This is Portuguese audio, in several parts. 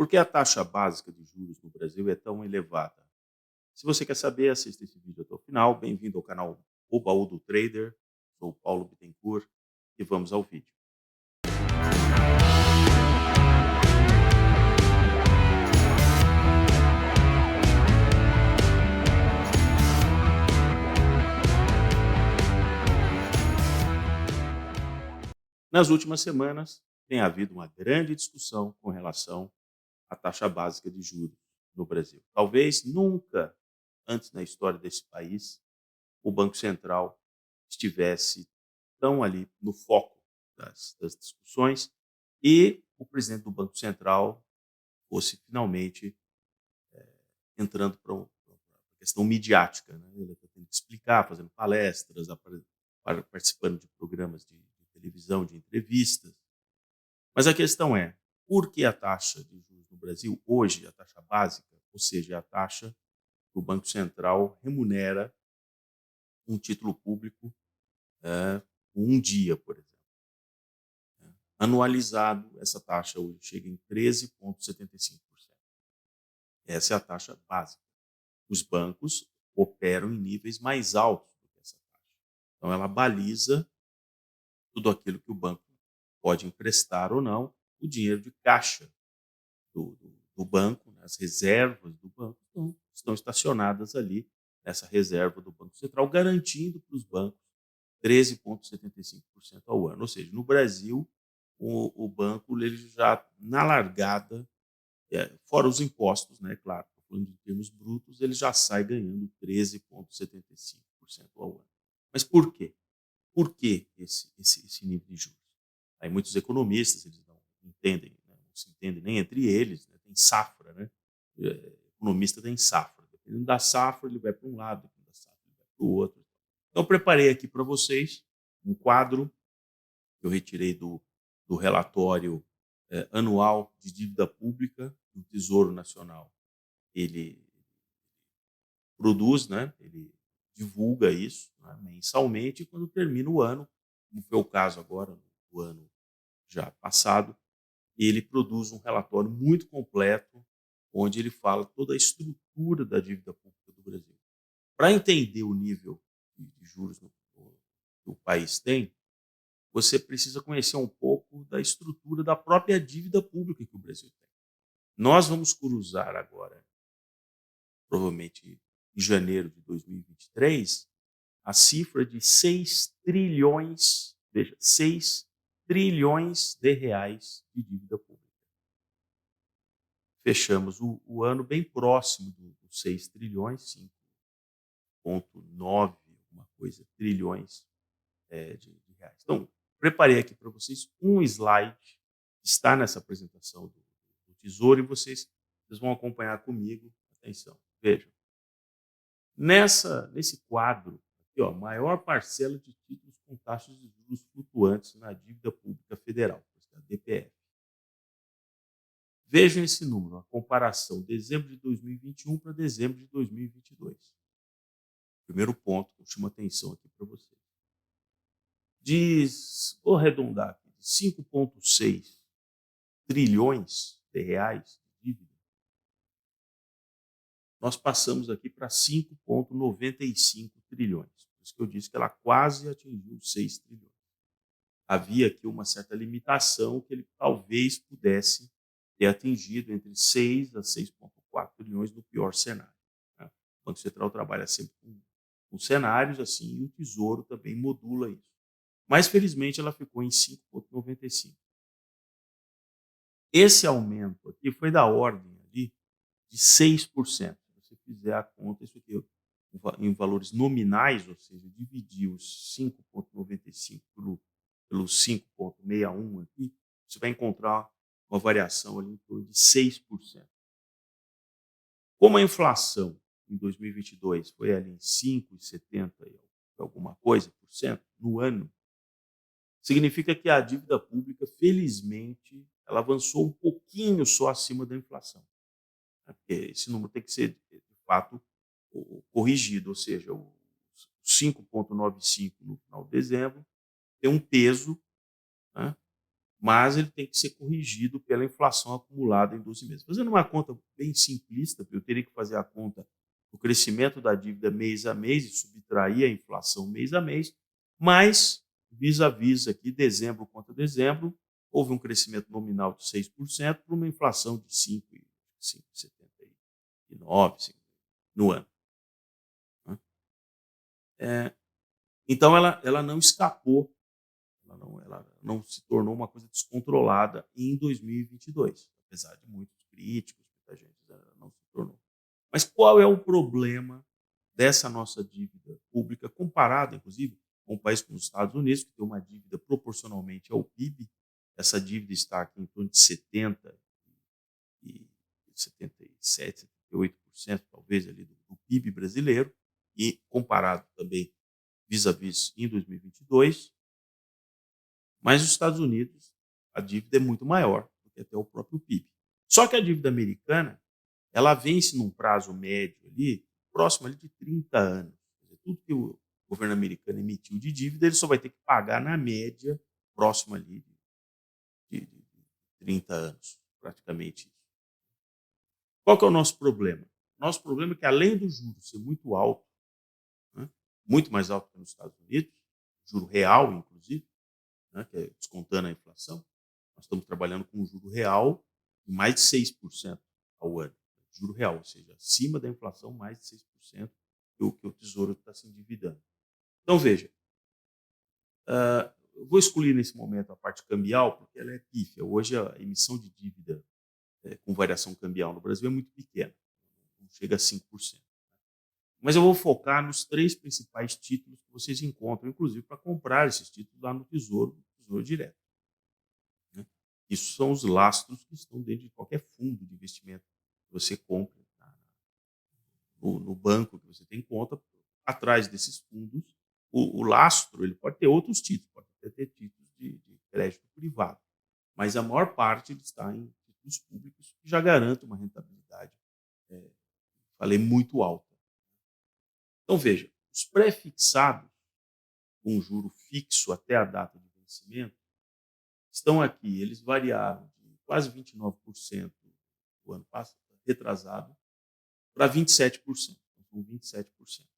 Por que a taxa básica de juros no Brasil é tão elevada? Se você quer saber, assista esse vídeo até o final. Bem-vindo ao canal O Baú do Trader. Sou o Paulo Bittencourt e vamos ao vídeo. Nas últimas semanas, tem havido uma grande discussão com relação à taxa básica de juros no Brasil. Talvez nunca antes na história desse país o Banco Central estivesse tão ali no foco das discussões e o presidente do Banco Central fosse finalmente entrando para uma questão midiática. Né? Ele está tendo que explicar, fazendo palestras, participando de programas de televisão, de entrevistas. Mas a questão é, por que a taxa de juros no Brasil, hoje, a taxa básica, ou seja, a taxa que o Banco Central remunera um título público um dia, por exemplo. Anualizado, essa taxa hoje chega em 13,75%. Essa é a taxa básica. Os bancos operam em níveis mais altos do que essa taxa. Então, ela baliza tudo aquilo que o banco pode emprestar ou não, o dinheiro de caixa do banco, né, as reservas do banco estão estacionadas ali nessa reserva do Banco Central, garantindo para os bancos 13,75% ao ano. Ou seja, no Brasil, o banco ele já, na largada, fora os impostos, né, claro, falando em termos brutos, ele já sai ganhando 13,75% ao ano. Mas por quê? Por que esse nível de juros? Aí muitos economistas eles não entendem, né, não se entendem nem entre eles, né, tem safra, né? Economista tem safra. Dependendo da safra, ele vai para um lado, dependendo da safra, ele vai para o outro. Então, eu preparei aqui para vocês um quadro que eu retirei do relatório anual de dívida pública do Tesouro Nacional. Ele produz, né? Ele divulga isso, né, mensalmente, e quando termina o ano, como foi o caso agora, no ano já passado, ele produz um relatório muito completo, onde ele fala toda a estrutura da dívida pública do Brasil. Para entender o nível de juros que o país tem, você precisa conhecer um pouco da estrutura da própria dívida pública que o Brasil tem. Nós vamos cruzar agora, provavelmente em janeiro de 2023, a cifra de 6 trilhões, veja, 6 trilhões de reais de dívida pública. Fechamos o ano bem próximo dos 6 trilhões, 5,9 alguma coisa, trilhões de reais. Então, preparei aqui para vocês um slide que está nessa apresentação do Tesouro e vocês vão acompanhar comigo. Atenção, vejam. Nesse quadro, aqui, ó, maior parcela de títulos com taxas de juros flutuantes na dívida pública federal, a DPF. Vejam esse número, a comparação dezembro de 2021 para dezembro de 2022. Primeiro ponto que eu chamo a atenção aqui para vocês. Vou arredondar aqui, de 5,6 trilhões de reais de dívida, nós passamos aqui para 5,95 trilhões. Por isso que eu disse que ela quase atingiu 6 trilhões. Havia aqui uma certa limitação que ele talvez pudesse ter atingido entre 6 a 6,4 trilhões no pior cenário. Né? O Banco Central trabalha sempre com cenários assim e o Tesouro também modula isso. Mas, felizmente, ela ficou em 5,95. Esse aumento aqui foi da ordem ali de 6%. Se você fizer a conta, isso aqui em valores nominais, ou seja, dividir os 5,95 pelos 5,61 aqui, você vai encontrar uma variação ali em torno de 6%. Como a inflação em 2022 foi ali em 5,70 e alguma coisa por cento no ano, significa que a dívida pública, felizmente, ela avançou um pouquinho só acima da inflação. Né? Porque esse número tem que ser, de fato, corrigido, ou seja, o 5,95 no final de dezembro tem um peso, né, mas ele tem que ser corrigido pela inflação acumulada em 12 meses. Fazendo uma conta bem simplista, eu teria que fazer a conta do crescimento da dívida mês a mês e subtrair a inflação mês a mês, mas, vis-a-vis aqui, dezembro contra dezembro, houve um crescimento nominal de 6% para uma inflação de 5,79 no ano. Então, ela não escapou, ela não se tornou uma coisa descontrolada em 2022, apesar de muitos críticos, muita gente não se tornou. Mas qual é o problema dessa nossa dívida pública, comparada, inclusive, com um país como os Estados Unidos, que tem uma dívida proporcionalmente ao PIB? Essa dívida está aqui em torno de 70% e 77%, 78%, talvez, ali do PIB brasileiro, e comparado também vis-a-vis em 2022, mas nos Estados Unidos a dívida é muito maior do que até o próprio PIB. Só que a dívida americana, ela vence num prazo médio ali, próximo ali de 30 anos. Tudo que o governo americano emitiu de dívida, ele só vai ter que pagar na média, próximo ali de 30 anos, praticamente isso. Qual que é o nosso problema? Nosso problema é que, além do juro ser muito alto, né, muito mais alto que nos Estados Unidos, juro real, inclusive, né, que é descontando a inflação, nós estamos trabalhando com um juro real de mais de 6% ao ano. Juro real, ou seja, acima da inflação, mais de 6% que o Tesouro está se endividando. Então, veja, eu vou excluir nesse momento a parte cambial, porque ela é pífia. Hoje, a emissão de dívida com variação cambial no Brasil é muito pequena, não chega a 5%. Mas eu vou focar nos 3 principais títulos que vocês encontram, inclusive para comprar esses títulos lá no Tesouro Direto. Né? Isso são os lastros que estão dentro de qualquer fundo de investimento que você compra no banco que você tem conta. Atrás desses fundos, o lastro ele pode ter outros títulos, pode ter títulos de crédito privado, mas a maior parte ele está em títulos públicos que já garantem uma rentabilidade, falei, muito alta. Então, veja, os pré-fixados com juro fixo até a data de vencimento estão aqui. Eles variaram de quase 29% do ano passado, retrasado, para 27%. Então, 27%.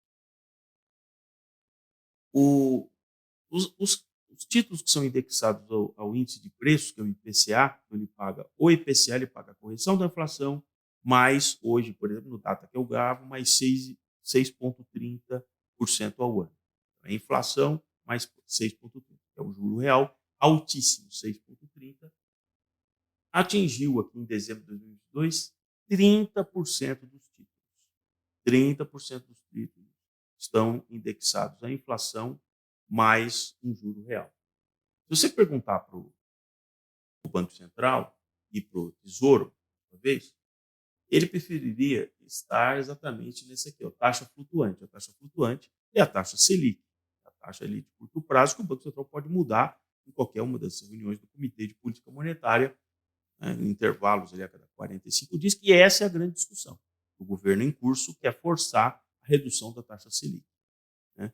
Os títulos que são indexados ao índice de preços, que é o IPCA, ele paga o IPCA, ele paga a correção da inflação, mais hoje, por exemplo, no data que eu gravo, mais 6,30% ao ano. A inflação mais 6,30%, que é o juro real, altíssimo, 6,30%, atingiu aqui em dezembro de 2022 30% dos títulos. 30% dos títulos estão indexados à inflação mais um juro real. Se você perguntar para o Banco Central e para o Tesouro, talvez, ele preferiria estar exatamente nesse aqui, a taxa flutuante. A taxa flutuante é a taxa Selic, a taxa ali de curto prazo, que o Banco Central pode mudar em qualquer uma das reuniões do Comitê de Política Monetária, né, em intervalos ali a cada 45 dias, que essa é a grande discussão. O governo em curso quer forçar a redução da taxa Selic. Né?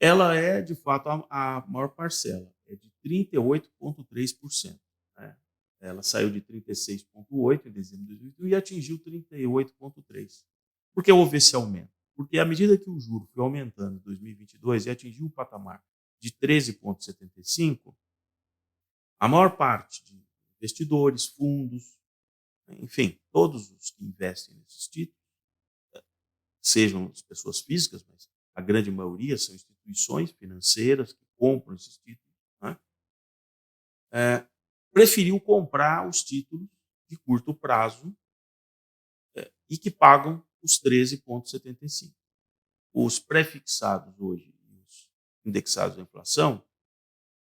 Ela é, de fato, a maior parcela, é de 38,3%. Né? Ela saiu de 36,8% em dezembro de 2021 e atingiu 38,3%. Por que houve esse aumento? Porque, à medida que o juro foi aumentando em 2022 e atingiu o patamar de 13,75%, a maior parte de investidores, fundos, enfim, todos os que investem nesses títulos, sejam as pessoas físicas, mas a grande maioria são instituições financeiras que compram esses títulos, né? Preferiu comprar os títulos de curto prazo e que pagam os 13,75%. Os pré-fixados hoje, os indexados à inflação,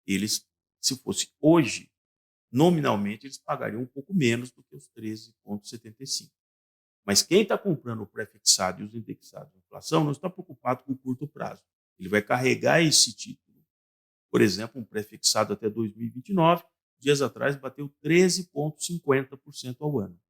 eles, se fosse hoje, nominalmente, eles pagariam um pouco menos do que os 13,75%. Mas quem está comprando o pré-fixado e os indexados à inflação não está preocupado com o curto prazo. Ele vai carregar esse título. Por exemplo, um pré-fixado até 2029, dias atrás bateu 13,50% ao ano.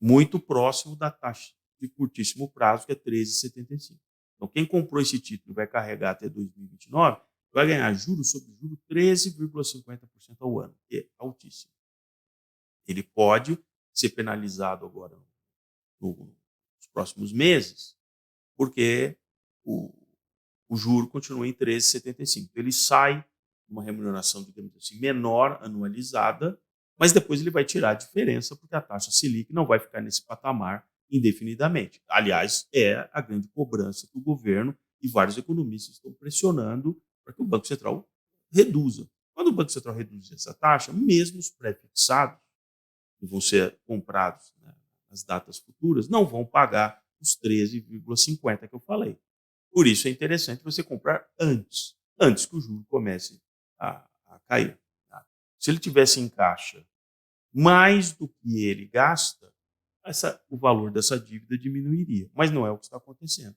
Muito próximo da taxa de curtíssimo prazo, que é 13,75%. Então, quem comprou esse título vai carregar até 2029, vai ganhar juros sobre juros 13,50% ao ano, que é altíssimo. Ele pode ser penalizado agora nos próximos meses, porque o juro continua em 13,75. Ele sai uma remuneração, digamos assim, menor, anualizada, mas depois ele vai tirar a diferença, porque a taxa Selic não vai ficar nesse patamar indefinidamente. Aliás, é a grande cobrança que o governo e vários economistas estão pressionando para que o Banco Central reduza. Quando o Banco Central reduz essa taxa, mesmo os pré-fixados, que vão ser comprados, né, nas datas futuras, não vão pagar os 13,50 que eu falei. Por isso é interessante você comprar antes que o juro comece a cair. Tá? Se ele tivesse em caixa mais do que ele gasta, o valor dessa dívida diminuiria. Mas não é o que está acontecendo.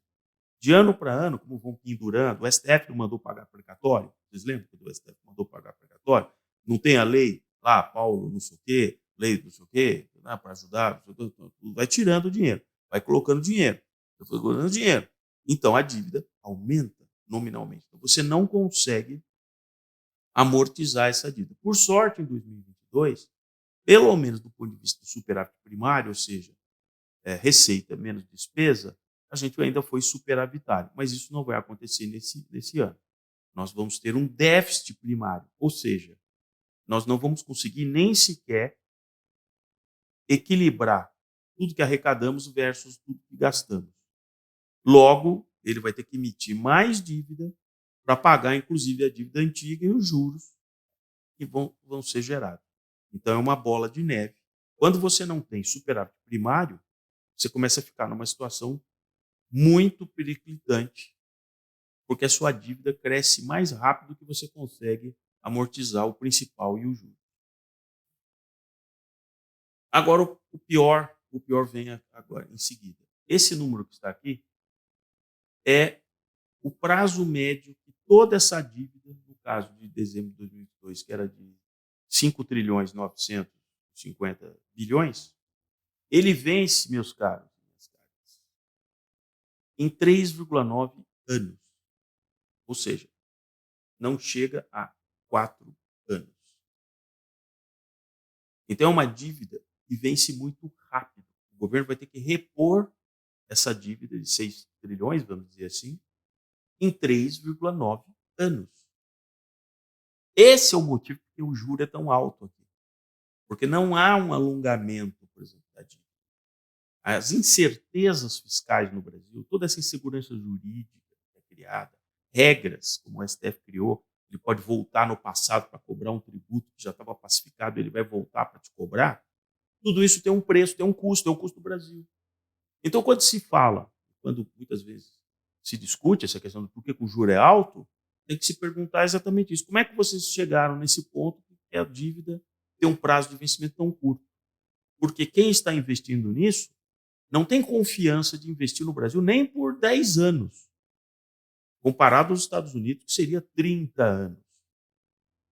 De ano para ano, como vão pendurando, o STF não mandou pagar precatório. Vocês lembram que o STF mandou pagar precatório? Não tem a lei lá, Paulo, não sei o quê, lei não sei o quê, né, para ajudar, vai tirando o dinheiro, vai colocando dinheiro, vai colocando dinheiro. Então a dívida aumenta nominalmente. Então, você não consegue amortizar essa dívida. Por sorte, em 2022, pelo menos do ponto de vista do superávit primário, ou seja, receita menos despesa, a gente ainda foi superavitário. Mas isso não vai acontecer nesse ano. Nós vamos ter um déficit primário, ou seja, nós não vamos conseguir nem sequer equilibrar tudo que arrecadamos versus tudo que gastamos. Logo, ele vai ter que emitir mais dívida para pagar, inclusive, a dívida antiga e os juros que vão ser gerados. Então, é uma bola de neve. Quando você não tem superávit primário, você começa a ficar numa situação muito periclitante, porque a sua dívida cresce mais rápido que você consegue amortizar o principal e o juros. Agora, o pior vem agora em seguida. Esse número que está aqui é o prazo médio que toda essa dívida, no caso de dezembro de 2022, que era de 5 trilhões 950 bilhões, ele vence, meus caros, em 3,9 anos. Ou seja, não chega a 4 anos. Então é uma dívida que vence muito rápido. O governo vai ter que repor essa dívida de 6 trilhões, vamos dizer assim, em 3,9 anos. Esse é o motivo porque o juro é tão alto aqui. Porque não há um alongamento, por exemplo, da dívida. As incertezas fiscais no Brasil, toda essa insegurança jurídica que é criada, regras, como o STF criou, ele pode voltar no passado para cobrar um tributo que já estava pacificado, ele vai voltar para te cobrar. Tudo isso tem um preço, tem um custo, é o custo do Brasil. Então, quando se fala, quando muitas vezes se discute essa questão do porquê que o juro é alto, tem que se perguntar exatamente isso. Como é que vocês chegaram nesse ponto que a dívida tem um prazo de vencimento tão curto? Porque quem está investindo nisso não tem confiança de investir no Brasil nem por 10 anos, comparado aos Estados Unidos, que seria 30 anos.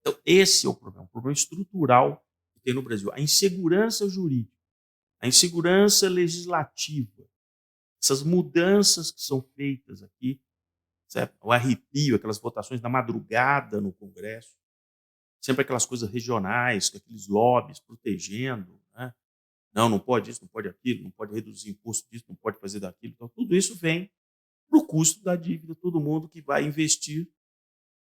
Então, esse é o problema, um problema estrutural que tem no Brasil. A insegurança jurídica, a insegurança legislativa, essas mudanças que são feitas aqui, certo? O arrepio, aquelas votações da madrugada no Congresso, sempre aquelas coisas regionais, com aqueles lobbies protegendo, né? Não pode isso, não pode aquilo, não pode reduzir imposto disso, não pode fazer daquilo. Então, tudo isso vem para o custo da dívida. Todo mundo que vai investir,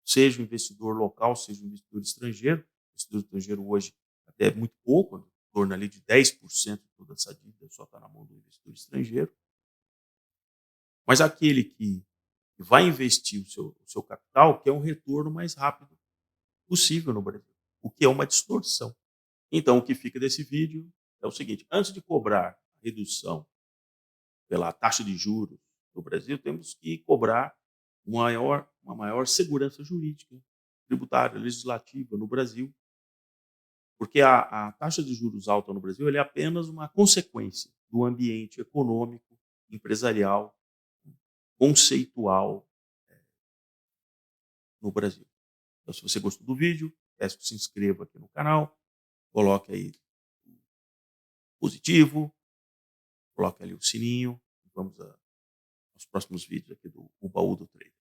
seja o investidor local, seja o investidor estrangeiro. O investidor estrangeiro hoje até é muito pouco, em torno ali de 10% de toda essa dívida só está na mão do investidor estrangeiro. Mas aquele que vai investir o seu capital quer um retorno mais rápido possível no Brasil, o que é uma distorção. Então, o que fica desse vídeo é o seguinte: antes de cobrar a redução pela taxa de juros no Brasil, temos que cobrar uma maior segurança jurídica, tributária, legislativa no Brasil, porque a taxa de juros alta no Brasil é apenas uma consequência do ambiente econômico, empresarial, conceitual no Brasil. Então, se você gostou do vídeo, peço que se inscreva aqui no canal, coloque aí positivo, coloque ali o sininho. Vamos aos próximos vídeos aqui do Baú do Trader.